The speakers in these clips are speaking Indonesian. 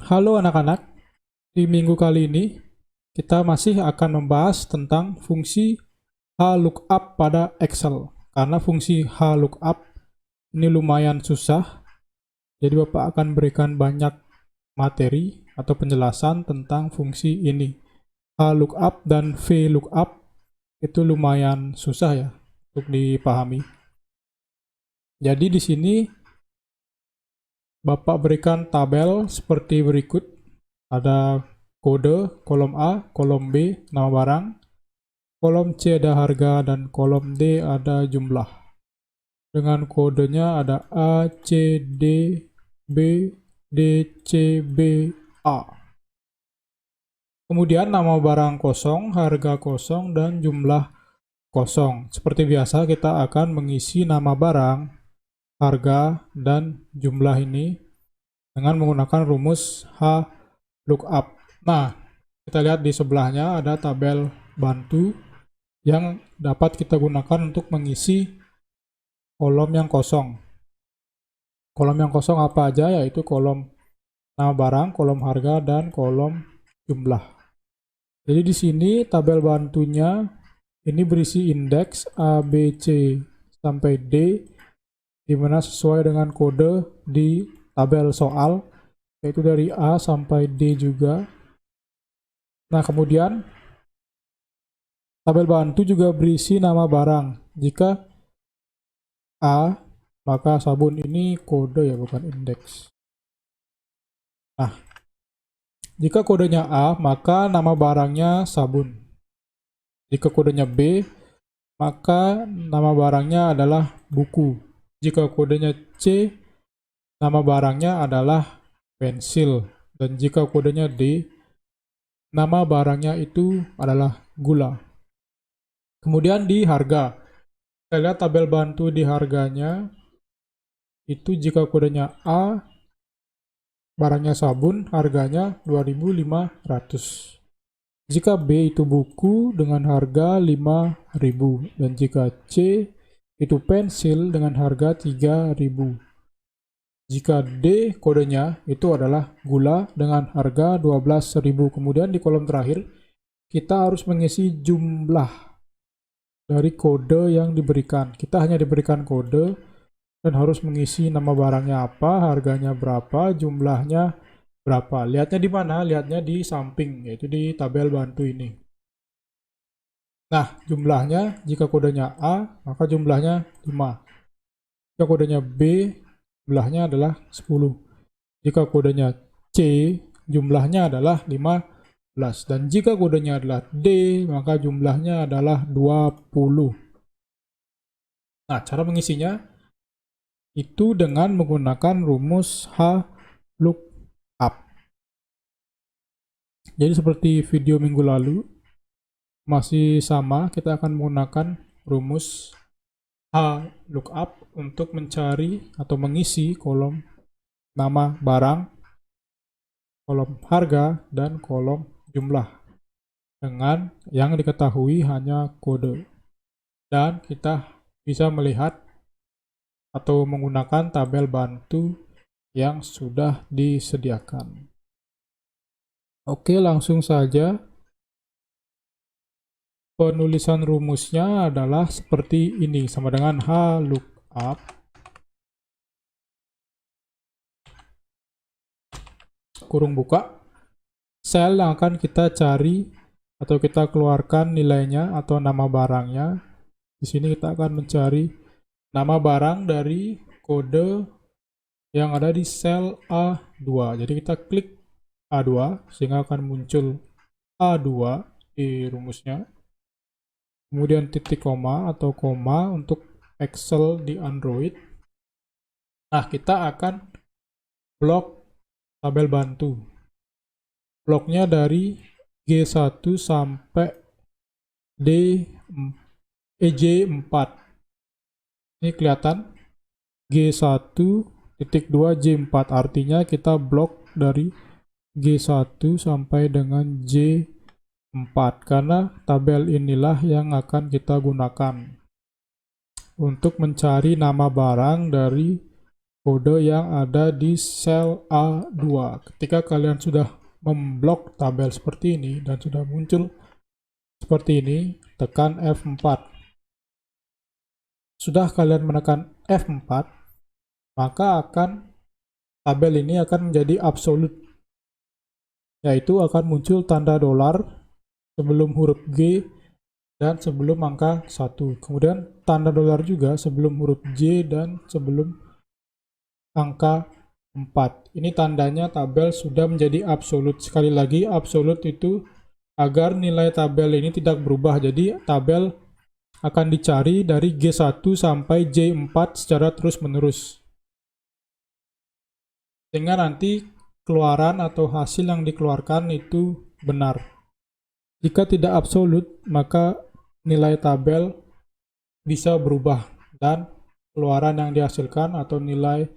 Halo anak-anak, di minggu kali ini kita masih akan membahas tentang fungsi HLOOKUP pada Excel. Karena fungsi HLOOKUP ini lumayan susah, jadi Bapak akan berikan banyak materi atau penjelasan tentang fungsi ini. HLOOKUP dan VLOOKUP itu lumayan susah ya untuk dipahami. Jadi di sini Bapak berikan tabel seperti berikut. Ada kode, kolom A, kolom B, nama barang, kolom C ada harga, dan kolom D ada jumlah. Dengan kodenya ada A, C, D, B, D, C, B, A. Kemudian nama barang kosong, harga kosong, dan jumlah kosong. Seperti biasa kita akan mengisi nama barang, harga, dan jumlah ini dengan menggunakan rumus HLOOKUP. Nah, kita lihat di sebelahnya ada tabel bantu yang dapat kita gunakan untuk mengisi kolom yang kosong. Kolom yang kosong apa aja? Yaitu kolom nama barang, kolom harga, dan kolom jumlah. Jadi di sini tabel bantunya ini berisi indeks A, B, C sampai D, di mana sesuai dengan kode di tabel soal, yaitu dari A sampai D juga. Nah, kemudian tabel bantu juga berisi nama barang. Jika A, maka sabun ini kode ya, bukan indeks. Nah, jika kodenya A, maka nama barangnya sabun. Jika kodenya B, maka nama barangnya adalah buku. Jika kodenya C, nama barangnya adalah pensil. Dan jika kodenya D, nama barangnya itu adalah gula. Kemudian di harga, kita lihat tabel bantu di harganya, itu jika kodenya A, barangnya sabun, harganya 2.500. Jika B itu buku dengan harga 5.000. Dan jika C itu pensil dengan harga 3.000. Jika D kodenya itu adalah gula dengan harga 12.000. Kemudian di kolom terakhir, kita harus mengisi jumlah dari kode yang diberikan. Kita hanya diberikan kode dan harus mengisi nama barangnya apa, harganya berapa, jumlahnya berapa. Lihatnya di mana? Lihatnya di samping, yaitu di tabel bantu ini. Nah, jumlahnya jika kodenya A, maka jumlahnya 5. Jika kodenya B, jumlahnya adalah 10. Jika kodenya C, jumlahnya adalah 15. Dan jika kodenya adalah D, maka jumlahnya adalah 20. Nah, cara mengisinya itu dengan menggunakan rumus HLOOKUP. Jadi seperti video minggu lalu, masih sama, kita akan menggunakan rumus HLOOKUP untuk mencari atau mengisi kolom nama barang, kolom harga, dan kolom jumlah dengan yang diketahui hanya kode. Dan kita bisa melihat atau menggunakan tabel bantu yang sudah disediakan. Oke, langsung saja. Penulisan rumusnya adalah seperti ini, sama dengan HLOOKUP kurung buka, sel yang akan kita cari atau kita keluarkan nilainya atau nama barangnya. Di sini kita akan mencari nama barang dari kode yang ada di sel A2. Jadi kita klik A2 sehingga akan muncul A2 di rumusnya. Kemudian titik koma atau koma untuk Excel di Android. Nah, kita akan blok tabel bantu. Bloknya dari G1 sampai J4. Ini kelihatan G1.2 J4, artinya kita blok dari G1 sampai dengan J4 karena tabel inilah yang akan kita gunakan untuk mencari nama barang dari kode yang ada di sel A2. Ketika kalian sudah memblok tabel seperti ini dan sudah muncul seperti ini, tekan F4. Sudah kalian menekan F4, maka tabel ini akan menjadi absolut, yaitu akan muncul tanda dolar sebelum huruf G dan sebelum angka 1. Kemudian tanda dolar juga sebelum huruf J dan sebelum angka 4. Ini tandanya tabel sudah menjadi absolut. Sekali lagi, absolut itu agar nilai tabel ini tidak berubah. Jadi tabel akan dicari dari G1 sampai J4 secara terus-menerus. Sehingga nanti keluaran atau hasil yang dikeluarkan itu benar. Jika tidak absolut, maka nilai tabel bisa berubah dan keluaran yang dihasilkan atau nilai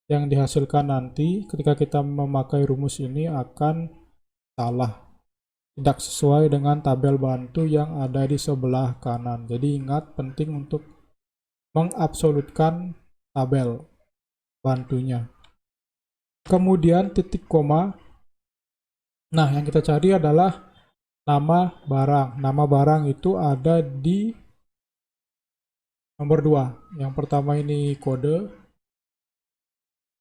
yang dihasilkan nanti ketika kita memakai rumus ini akan salah, tidak sesuai dengan tabel bantu yang ada di sebelah kanan. Jadi ingat, penting untuk mengabsolutkan tabel bantunya. Kemudian titik koma. Nah, yang kita cari adalah nama barang. Nama barang itu ada di nomor 2. Yang pertama ini kode,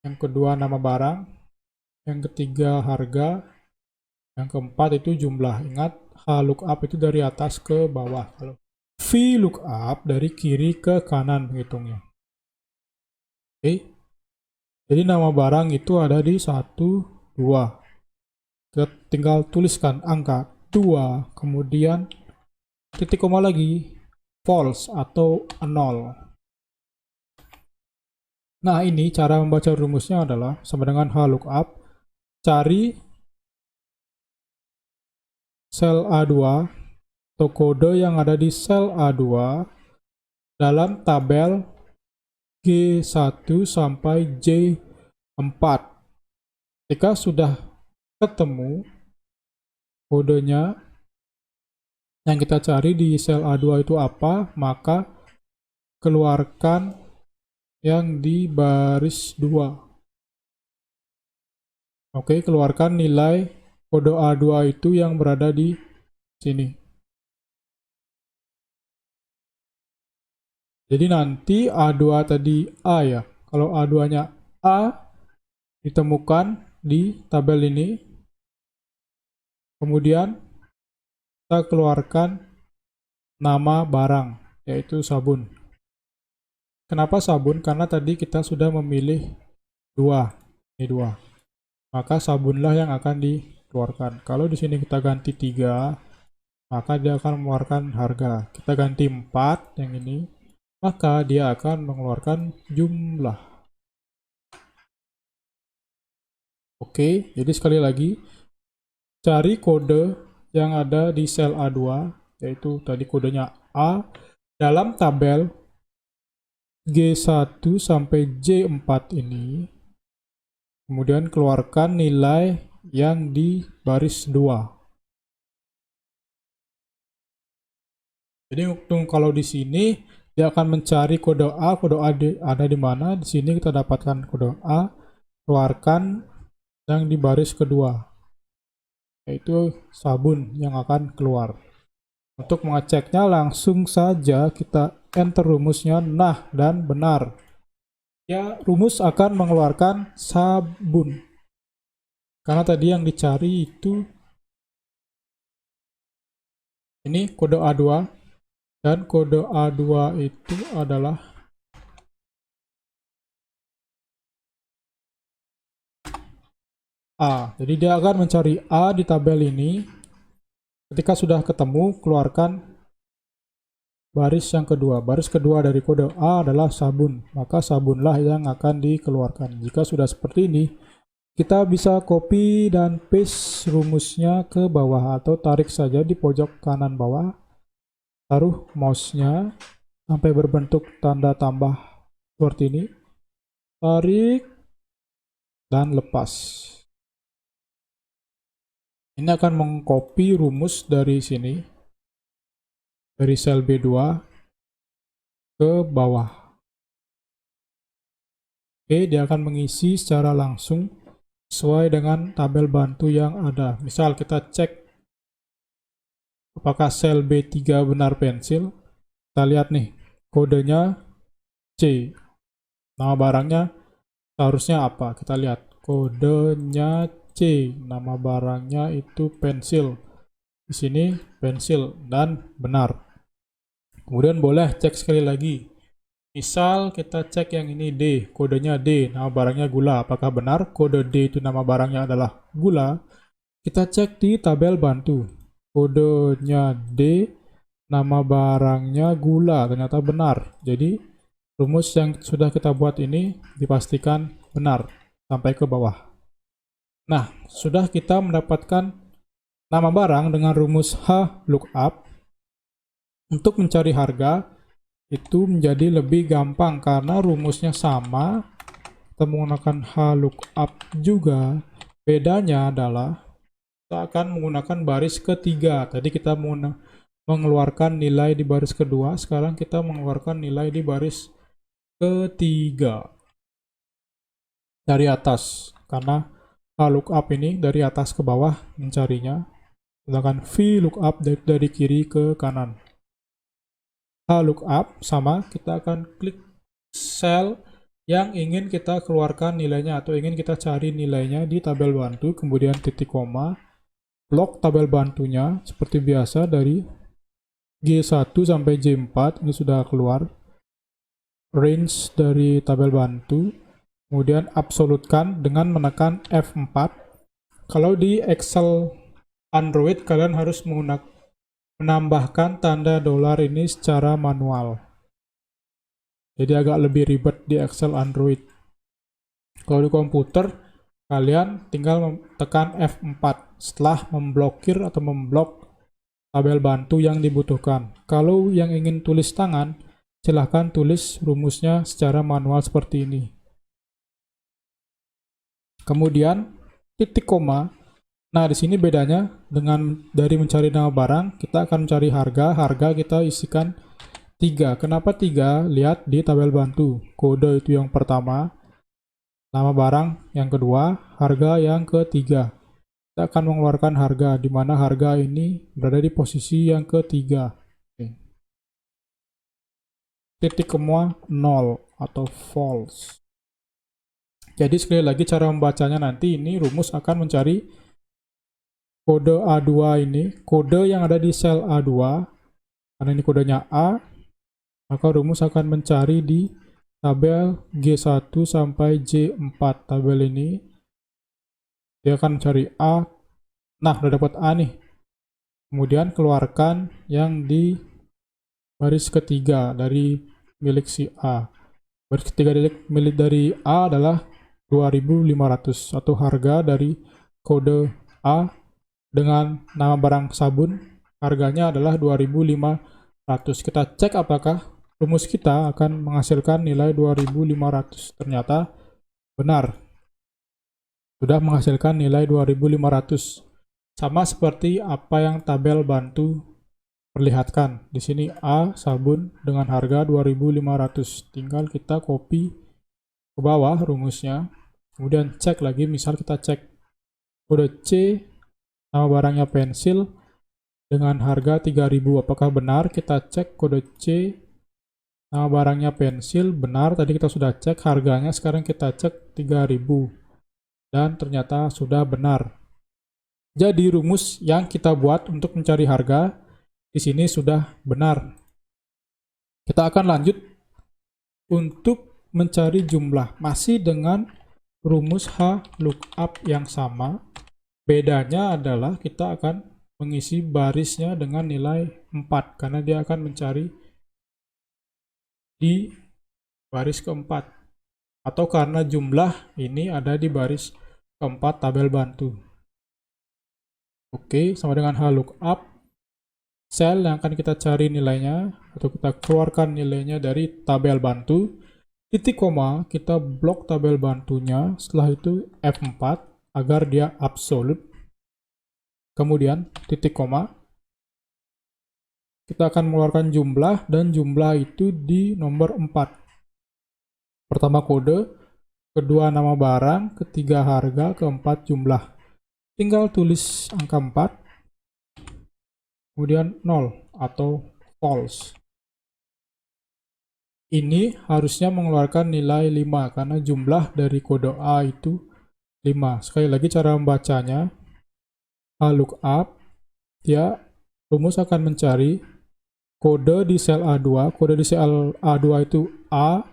yang kedua nama barang, yang ketiga harga, yang keempat itu jumlah. Ingat, HLOOKUP itu dari atas ke bawah. VLOOKUP dari kiri ke kanan menghitungnya. Oke. Jadi nama barang itu ada di 1, 2. Kita tinggal tuliskan angka 2, kemudian titik koma lagi, false atau 0. Nah, ini cara membaca rumusnya adalah sama dengan HLOOKUP. Cari sel A2 atau kode yang ada di sel A2 dalam tabel G1 sampai J4. Jika sudah ketemu kodenya yang kita cari di sel A2 itu apa, maka keluarkan yang di baris 2. Oke, keluarkan nilai kode A2 itu yang berada di sini. Jadi nanti A2 tadi A ya. Kalau A2-nya A ditemukan di tabel ini. Kemudian kita keluarkan nama barang, yaitu sabun. Kenapa sabun? Karena tadi kita sudah memilih 2. Ini 2. Maka sabunlah yang akan dikeluarkan. Kalau di sini kita ganti 3, maka dia akan mengeluarkan harga. Kita ganti 4 yang ini, maka dia akan mengeluarkan jumlah. Oke, jadi sekali lagi, cari kode yang ada di sel A2, yaitu tadi kodenya A, dalam tabel G1 sampai J4 ini. Kemudian keluarkan nilai yang di baris 2. Jadi kalau di sini dia akan mencari kode A ada di mana. Di sini kita dapatkan kode A, keluarkan yang di baris kedua, yaitu sabun yang akan keluar. Untuk mengeceknya langsung saja kita enter rumusnya nah dan benar. Ya, rumus akan mengeluarkan sabun. Karena tadi yang dicari itu ini kode A2, dan kode A2 itu adalah A. Jadi dia akan mencari A di tabel ini. Ketika sudah ketemu, keluarkan baris yang kedua. Baris kedua dari kode A adalah sabun. Maka sabunlah yang akan dikeluarkan. Jika sudah seperti ini, kita bisa copy dan paste rumusnya ke bawah atau tarik saja di pojok kanan bawah. Taruh mouse-nya sampai berbentuk tanda tambah seperti ini. Tarik dan lepas. Ini akan mengcopy rumus dari sini, dari sel B2 ke bawah. Oke, dia akan mengisi secara langsung sesuai dengan tabel bantu yang ada. Misal kita cek apakah sel B3 benar pensil. Kita lihat nih, kodenya C. Nama barangnya seharusnya apa? Kita lihat, kodenya C. Nama barangnya itu pensil. Di sini pensil dan benar. Kemudian boleh cek sekali lagi. Misal kita cek yang ini D, kodenya D, nama barangnya gula. Apakah benar kode D itu nama barangnya adalah gula? Kita cek di tabel bantu. Kodenya D, nama barangnya gula. Ternyata benar. Jadi rumus yang sudah kita buat ini dipastikan benar sampai ke bawah. Nah, sudah kita mendapatkan nama barang dengan rumus H lookup. Untuk mencari harga itu menjadi lebih gampang karena rumusnya sama. Kita menggunakan H lookup juga. Bedanya adalah kita akan menggunakan baris ketiga. Tadi kita mengeluarkan nilai di baris kedua, sekarang kita mengeluarkan nilai di baris ketiga dari atas, karena H lookup ini dari atas ke bawah mencarinya, sedangkan V lookup dari kiri ke kanan. H lookup sama, kita akan klik sel yang ingin kita keluarkan nilainya atau ingin kita cari nilainya di tabel bantu, kemudian titik koma, blok tabel bantunya seperti biasa dari G1 sampai J4 ini sudah keluar range dari tabel bantu, kemudian absolutkan dengan menekan F4. Kalau di Excel Android kalian harus menambahkan tanda dolar ini secara manual, jadi agak lebih ribet di Excel Android. Kalau di komputer kalian tinggal tekan F4 setelah memblokir atau memblok tabel bantu yang dibutuhkan. Kalau yang ingin tulis tangan, silahkan tulis rumusnya secara manual seperti ini. Kemudian titik koma. Nah, di sini bedanya dengan dari mencari nama barang, kita akan mencari harga. Harga kita isikan 3. Kenapa 3? Lihat di tabel bantu. Kode itu yang pertama, nama barang yang kedua, harga yang ketiga. Kita akan mengeluarkan harga, di mana harga ini berada di posisi yang ketiga. Titik koma 0 atau false. Jadi sekali lagi cara membacanya nanti ini rumus akan mencari kode A2 ini, kode yang ada di sel A2, karena ini kodenya A, maka rumus akan mencari di tabel G1 sampai J4. Tabel ini dia akan mencari A. Nah, udah dapat A nih. Kemudian keluarkan yang di baris ketiga dari milik si A. Baris ketiga milik dari A adalah 2.500 atau harga dari kode A dengan nama barang sabun, harganya adalah 2.500. Kita cek apakah rumus kita akan menghasilkan nilai 2.500. Ternyata benar. Sudah menghasilkan nilai 2.500. Sama seperti apa yang tabel bantu perlihatkan. Di sini A sabun dengan harga 2.500. Tinggal kita copy ke bawah rumusnya. Kemudian cek lagi, misal kita cek kode C, nama barangnya pensil dengan harga 3.000. Apakah benar? Kita cek kode C, nama barangnya pensil, benar. Tadi kita sudah cek harganya, sekarang kita cek 3.000. Dan ternyata sudah benar. Jadi rumus yang kita buat untuk mencari harga di sini sudah benar. Kita akan lanjut untuk mencari jumlah, masih dengan rumus H lookup yang sama. Bedanya adalah kita akan mengisi barisnya dengan nilai 4, karena dia akan mencari di baris keempat, atau karena jumlah ini ada di baris keempat tabel bantu. Oke, sama dengan H lookup, sel yang akan kita cari nilainya atau kita keluarkan nilainya dari tabel bantu, titik koma, kita blok tabel bantunya, setelah itu F4 agar dia absolut. Kemudian titik koma, kita akan mengeluarkan jumlah, dan jumlah itu di nomor 4. Pertama kode, kedua nama barang, ketiga harga, keempat jumlah. Tinggal tulis angka 4, kemudian 0 atau false. Ini harusnya mengeluarkan nilai 5 karena jumlah dari kode A itu 5. Sekali lagi cara membacanya, lookup, dia rumus akan mencari kode di sel A2, kode di sel A2 itu A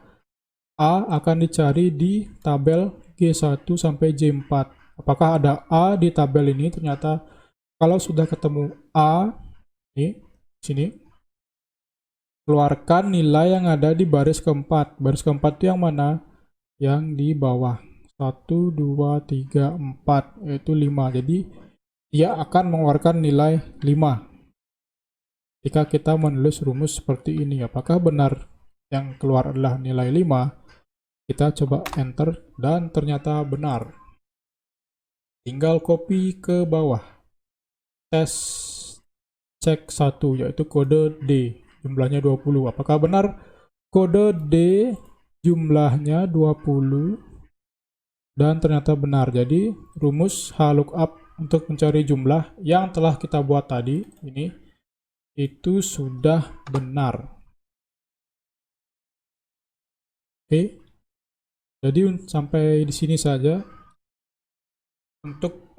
akan dicari di tabel G1 sampai J4. Apakah ada A di tabel ini? Ternyata kalau sudah ketemu A, ini, sini, keluarkan nilai yang ada di baris keempat. Baris keempat itu yang mana? Yang di bawah. 1, 2, 3, 4, yaitu 5. Jadi, dia akan mengeluarkan nilai 5. Jika kita menulis rumus seperti ini, apakah benar yang keluar adalah nilai 5? Kita coba enter, dan ternyata benar. Tinggal copy ke bawah. Tes cek 1, yaitu kode D. Jumlahnya 20. Apakah benar kode D jumlahnya 20? Dan ternyata benar. Jadi rumus lookup untuk mencari jumlah yang telah kita buat tadi ini itu sudah benar. Oke. Jadi sampai di sini saja untuk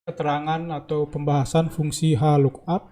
keterangan atau pembahasan fungsi lookup.